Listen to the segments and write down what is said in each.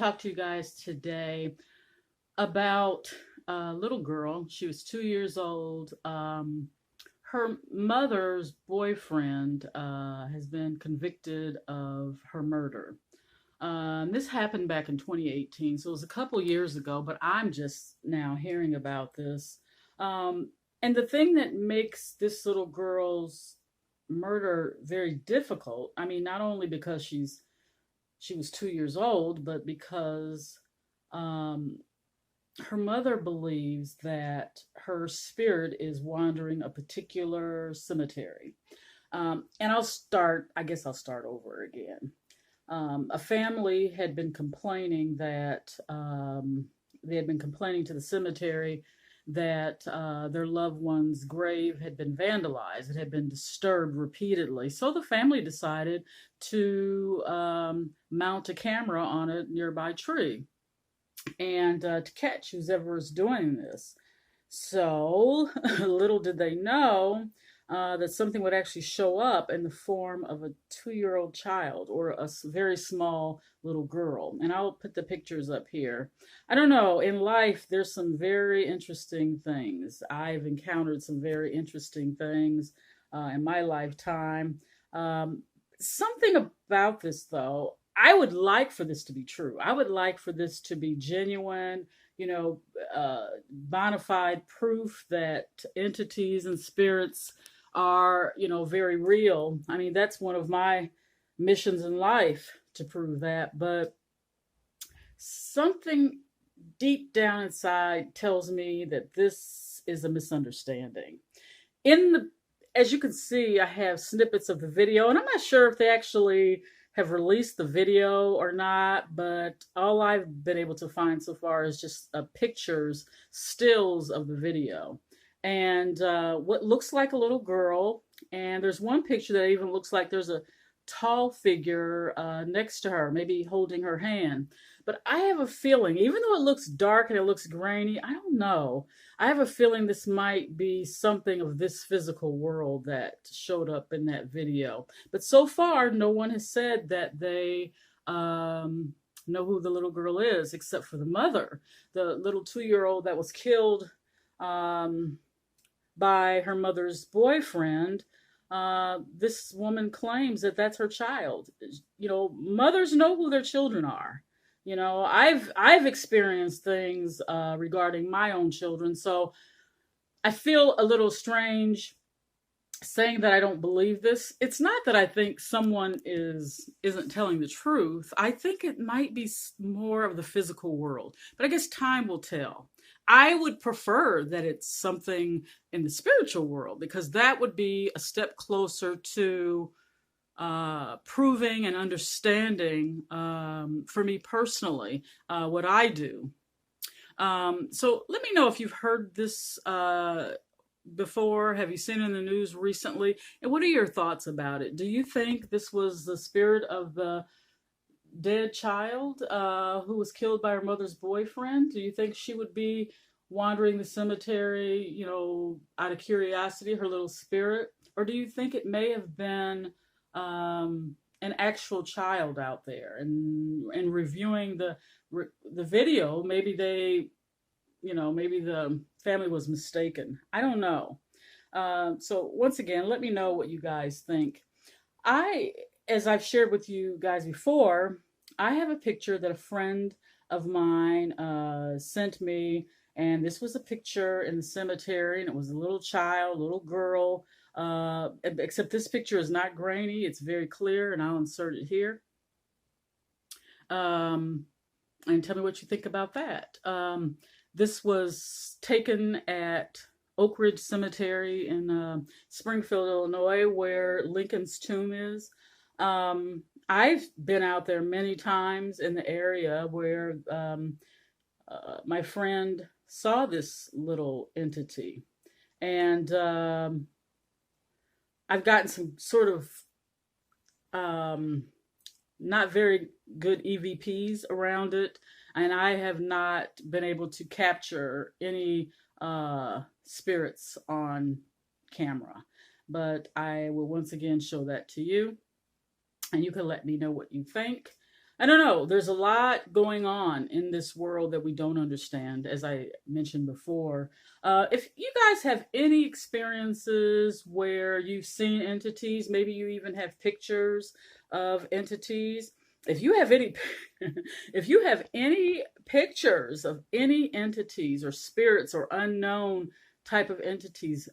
talk to you guys today about a little girl. She was 2 years old. Her mother's boyfriend has been convicted of her murder. This happened back in 2018, so it was a couple years ago, but I'm just now hearing about this. Um, and the thing that makes this little girl's murder very difficult, I mean, not only because she was 2 years old, but because um, her mother believes that her spirit is wandering a particular cemetery. I guess I'll start over again. A family had been complaining that they had been complaining to the cemetery that their loved one's grave had been vandalized. It had been disturbed repeatedly. So the family decided to mount a camera on a nearby tree and to catch whoever is doing this. So little did they know that something would actually show up in the form of a 2 year old child or a very small little girl. And I'll put the pictures up here. I don't know, in life, there's some very interesting things. I've encountered some very interesting things in my lifetime. Um, Something about this, though, I would like for this to be true. I would like for this to be genuine, you know, bona fide proof that entities and spirits are, very real. I mean, that's one of my missions in life to prove that. But something deep down inside tells me that this is a misunderstanding. In the As you can see, I have snippets of the video, and I'm not sure if they actually have released the video or not, but all I've been able to find so far is just pictures, stills of the video. And what looks like a little girl, and there's one picture that even looks like there's a tall figure next to her, maybe holding her hand. But I have a feeling, even though it looks dark and it looks grainy, I don't know. I have a feeling this might be something of this physical world that showed up in that video. But so far, no one has said that they know who the little girl is, except for the mother, the little 2 year old that was killed um, by her mother's boyfriend. This woman claims that that's her child. Mothers know who their children are. I've experienced things regarding my own children, so I feel a little strange saying that I don't believe this. It's not that I think someone isn't telling the truth. I think it might be more of the physical world, but I guess time will tell. I would prefer that it's something in the spiritual world because that would be a step closer to proving and understanding for me personally what I do. So let me know if you've heard this before. Have you seen it in the news recently? And what are your thoughts about it? Do you think this was the spirit of the dead child who was killed by her mother's boyfriend? Do you think she would be wandering the cemetery, out of curiosity, her little spirit? Or do you think it may have been an actual child out there? And reviewing the video, maybe maybe the family was mistaken. I don't know. So once again, let me know what you guys think. As I've shared with you guys before, I have a picture that a friend of mine sent me, and this was a picture in the cemetery, and it was a little child, little girl. Except this picture is not grainy; it's very clear, and I'll insert it here. And tell me what you think about that. This was taken at Oak Ridge Cemetery in Springfield, Illinois, where Lincoln's tomb is. I've been out there many times in the area where my friend saw this little entity. And I've gotten some sort of not very good EVPs around it, and I have not been able to capture any spirits on camera. But I will once again show that to you, and you can let me know what you think. I don't know. There's a lot going on in this world that we don't understand, as I mentioned before. If you guys have any experiences where you've seen entities, maybe you even have pictures of entities. If you have any, if you have any pictures of any entities or spirits or unknown type of entities,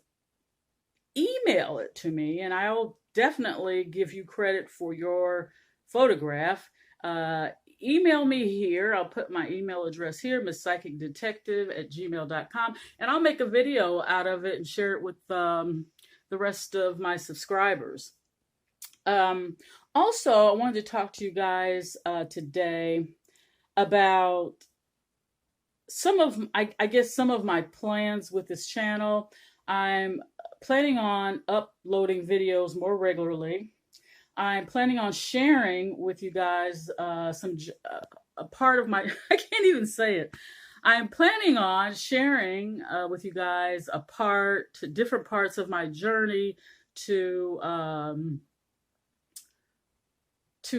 email it to me, and I'll definitely give you credit for your photograph. Uh, Email me here. I'll put my email address here, misspsychicdetective@gmail.com, and I'll make a video out of it and share it with the rest of my subscribers. Um, Also, I wanted to talk to you guys today about I guess some of my plans with this channel. I'm planning on uploading videos more regularly. I'm planning on sharing with you guys a part of my I can't even say it. I'm planning on sharing with you guys different parts of my journey to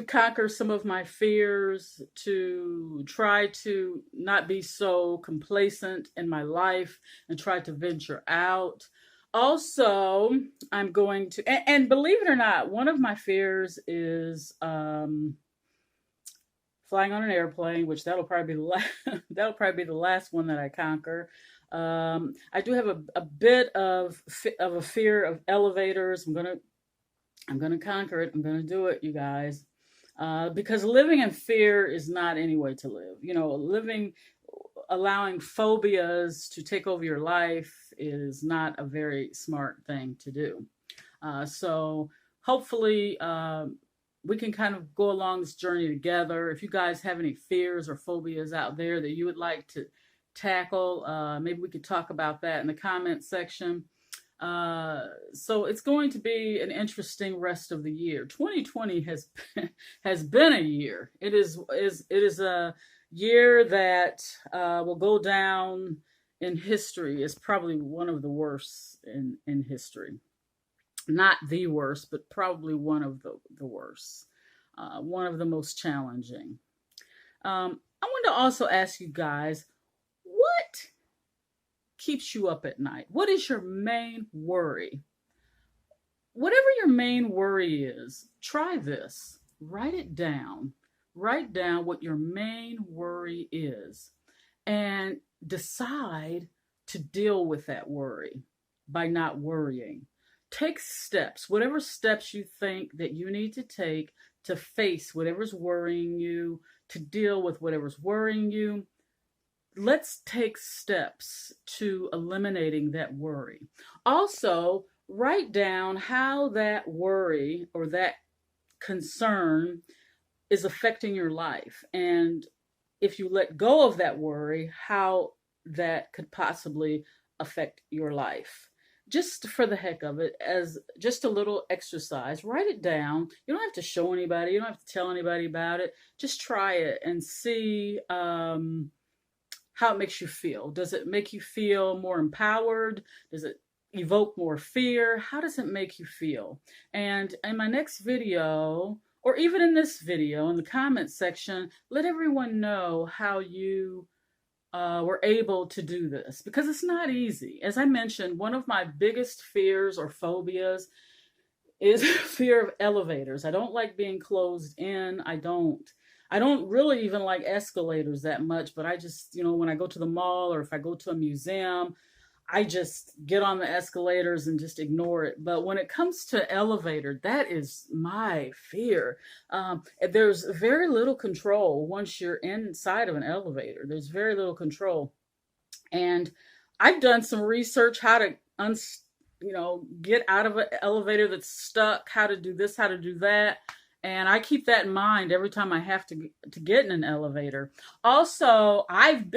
conquer some of my fears, to try to not be so complacent in my life and try to venture out. Also, I'm going to, and believe it or not, one of my fears is flying on an airplane, which that'll probably be the last, that'll probably be the last one that I conquer. I do have a bit of a fear of elevators. I'm gonna conquer it. I'm gonna do it, you guys. Because living in fear is not any way to live. You know, allowing phobias to take over your life is not a very smart thing to do. So hopefully, we can kind of go along this journey together. If you guys have any fears or phobias out there that you would like to tackle, maybe we could talk about that in the comment section. So it's going to be an interesting rest of the year. 2020 has been a year. It is a year that will go down in history as probably one of the worst in history. Not the worst, but probably one of the worst. One of the most challenging. I want to also ask you guys, what keeps you up at night? What is your main worry? Whatever your main worry is, try this. Write it down. Write down what your main worry is and decide to deal with that worry by not worrying. Take steps, whatever steps you think that you need to take to face whatever's worrying you, to deal with whatever's worrying you. Let's take steps to eliminating that worry. Also, write down how that worry or that concern is affecting your life. And if you let go of that worry, how that could possibly affect your life. Just for the heck of it, as just a little exercise, write it down. You don't have to show anybody, you don't have to tell anybody about it. Just try it and see how it makes you feel. Does it make you feel more empowered? Does it evoke more fear? How does it make you feel? And in my next video, or even in this video, in the comments section, let everyone know how you were able to do this, because it's not easy. As I mentioned, one of my biggest fears or phobias is fear of elevators. I don't like being closed in. I don't really even like escalators that much, but I just, when I go to the mall or if I go to a museum, I just get on the escalators and just ignore it. But when it comes to elevator, that is my fear. There's very little control once you're inside of an elevator. There's very little control. And I've done some research how to get out of an elevator that's stuck, how to do this, how to do that. And I keep that in mind every time I have to get in an elevator. Also, I've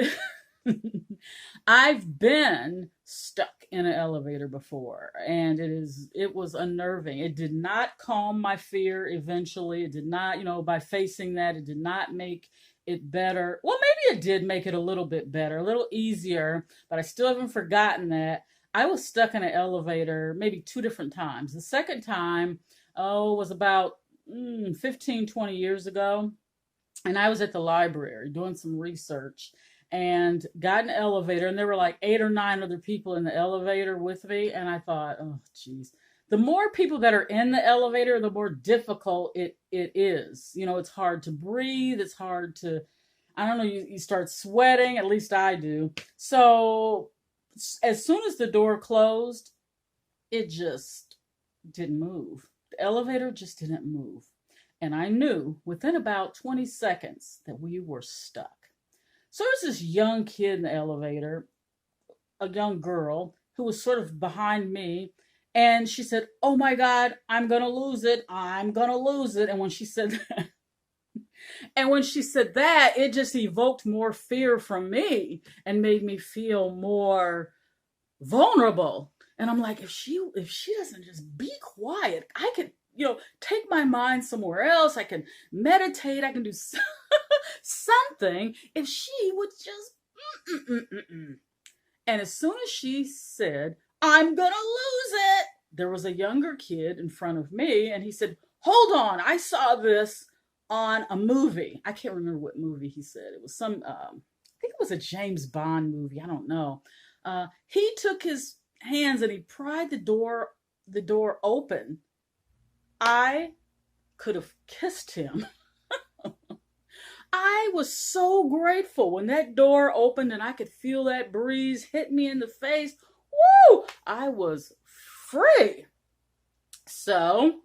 been stuck in an elevator before, and it was unnerving. It did not calm my fear eventually. It did not, by facing that, it did not make it better. Well, maybe it did make it a little bit better, a little easier, but I still haven't forgotten that. I was stuck in an elevator maybe 2 different times. The second time, was about 15, 20 years ago. and I was at the library doing some research and got an elevator, and there were like 8 or 9 other people in the elevator with me. And I thought, oh, geez, the more people that are in the elevator, the more difficult it is. You know, it's hard to breathe. It's hard to, I don't know, you start sweating. At least I do. So as soon as the door closed, it just didn't move. The elevator just didn't move. And I knew within about 20 seconds that we were stuck. So there's this young kid in the elevator, a young girl who was sort of behind me. And she said, "Oh my God, I'm going to lose it. I'm going to lose it." And when she said that, it just evoked more fear from me and made me feel more vulnerable. And I'm like, if she doesn't just be quiet, I could, take my mind somewhere else. I can meditate. I can do something if she would just. And as soon as she said, "I'm gonna lose it," there was a younger kid in front of me, and he said, "Hold on, I saw this on a movie." I can't remember what movie he said. It was some, I think it was a James Bond movie. I don't know. He took his hands and he pried the door open. I could have kissed him. I was so grateful when that door opened and I could feel that breeze hit me in the face. Woo! I was free. So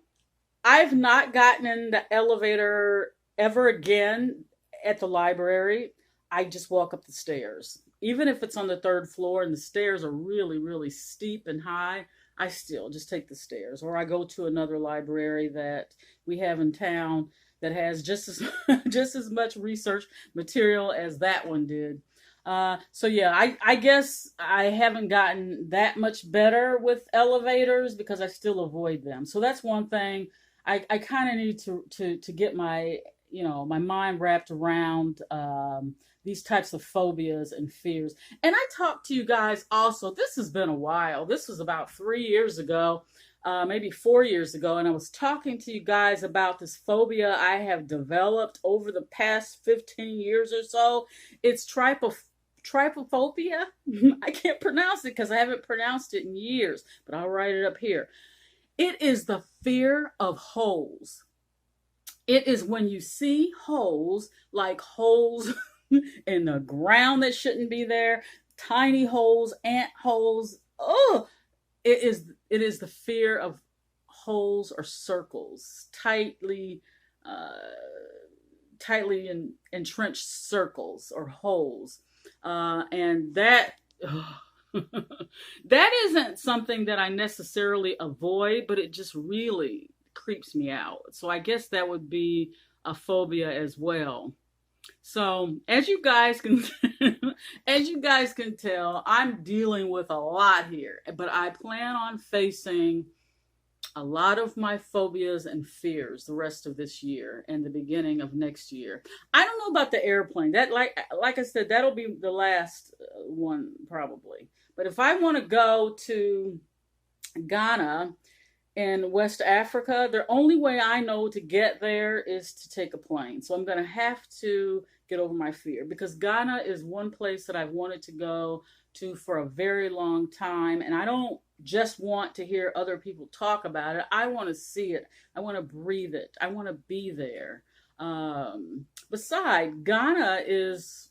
I've not gotten in the elevator ever again at the library. I just walk up the stairs. Even if it's on the third floor and the stairs are really, really steep and high, I still just take the stairs. Or I go to another library that we have in town that has just as just as much research material as that one did. So yeah, I guess I haven't gotten that much better with elevators because I still avoid them. So that's one thing I kind of need to get my my mind wrapped around these types of phobias and fears. And I talked to you guys also. This has been a while. This was about 3 years ago, maybe 4 years ago, and I was talking to you guys about this phobia I have developed over the past 15 years or so. It's trypophobia. I can't pronounce it because I haven't pronounced it in years, but I'll write it up here. It is the fear of holes. It is when you see holes, like holes in the ground that shouldn't be there, tiny holes, ant holes. Oh, it is the fear of holes or circles, uh, tightly entrenched circles or holes, and that. That isn't something that I necessarily avoid, but it just really creeps me out. So I guess that would be a phobia as well. So as you guys can as you guys can tell, I'm dealing with a lot here, but I plan on facing a lot of my phobias and fears the rest of this year and the beginning of next year. I don't know about the airplane. That like I said, that'll be the last one probably. But if I want to go to Ghana in West Africa, the only way I know to get there is to take a plane. So I'm going to have to get over my fear because Ghana is one place that I've wanted to go to for a very long time. And I don't just want to hear other people talk about it. I want to see it. I want to breathe it. I want to be there. Besides, Ghana is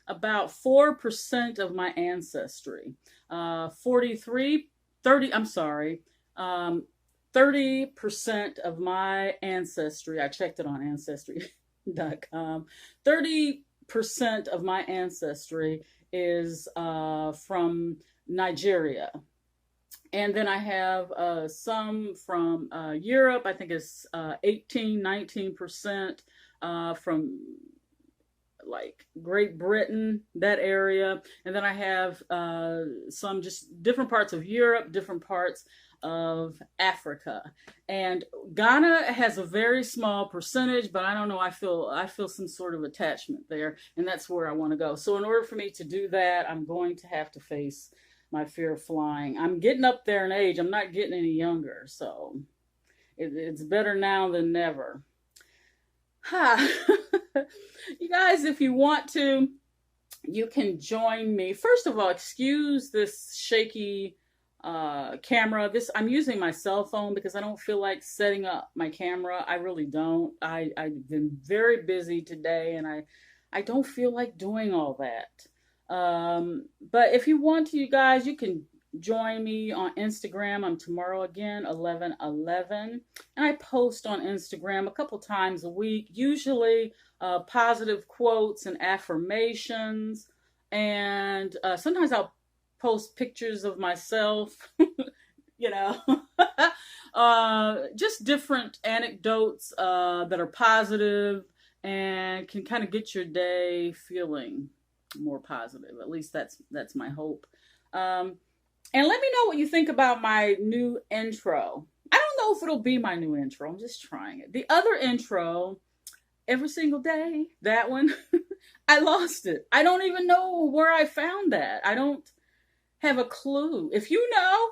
about 4% of my ancestry. 43, 30, I'm sorry. 30% of my ancestry, I checked it on ancestry.com. 30% of my ancestry is from Nigeria. And then I have some from Europe. I think it's 18, 19% from like Great Britain, that area. And then I have some just different parts of Europe, different parts of Africa. And Ghana has a very small percentage, but I don't know, I feel some sort of attachment there, and that's where I want to go. So in order for me to do that, I'm going to have to face my fear of flying. I'm getting up there in age. I'm not getting any younger, so it's better now than never. Ha. You guys, if you want to, you can join me. First of all, excuse this shaky camera. I'm using my cell phone because I don't feel like setting up my camera. I really don't. I've been very busy today, and I don't feel like doing all that. But if you want to, you guys, you can join me on Instagram. I'm tomorrow again, 11/11, and I post on Instagram a couple times a week, usually positive quotes and affirmations, and sometimes I'll post pictures of myself, you know, just different anecdotes that are positive and can kind of get your day feeling more positive. At least that's my hope. And let me know what you think about my new intro. I don't know if it'll be my new intro. I'm just trying it. The other intro, every single day, that one, I lost it. I don't even know where I found that. I don't have a clue. If you know,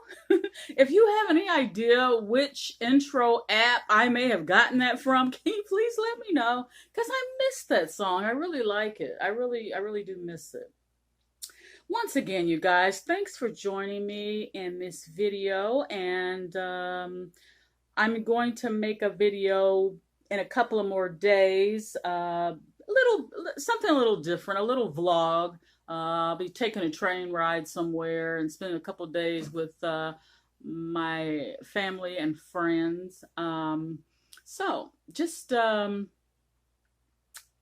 if you have any idea which intro app I may have gotten that from, can you please let me know? Because I missed that song. I really like it. I really do miss it. Once again, you guys, thanks for joining me in this video, and I'm going to make a video in a couple of more days, something a little different, a little vlog. I'll be taking a train ride somewhere and spending a couple of days with my family and friends. So just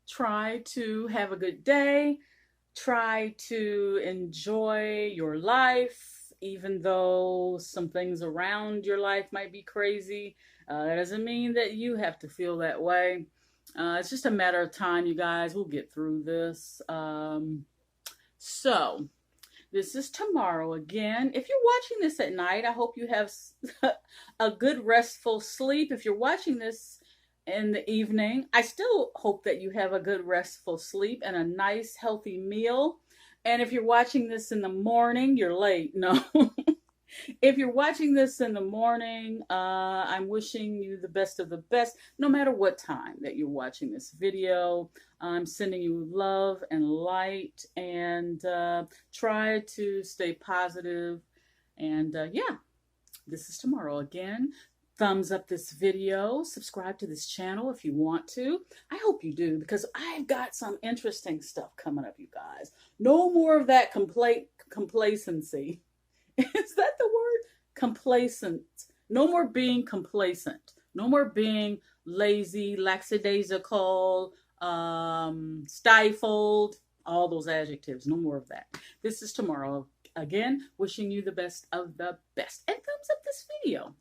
try to have a good day. Try to enjoy your life, even though some things around your life might be crazy. That doesn't mean that you have to feel that way. It's just a matter of time, you guys. We'll get through this. So, this is tomorrow again. If you're watching this at night, I hope you have a good restful sleep. If you're watching this in the evening, I still hope that you have a good restful sleep and a nice healthy meal. And if you're watching this in the morning, you're late. No. If you're watching this in the morning, I'm wishing you the best of the best, no matter what time that you're watching this video. I'm sending you love and light, and try to stay positive. And yeah, this is tomorrow again. Thumbs up this video, subscribe to this channel if you want to. I hope you do, because I've got some interesting stuff coming up, you guys. No more of that complacency. Is that the word? Complacent. No more being complacent. No more being lazy, lackadaisical, stifled, all those adjectives. No more of that. This is tomorrow. Again, wishing you the best of the best. And thumbs up this video.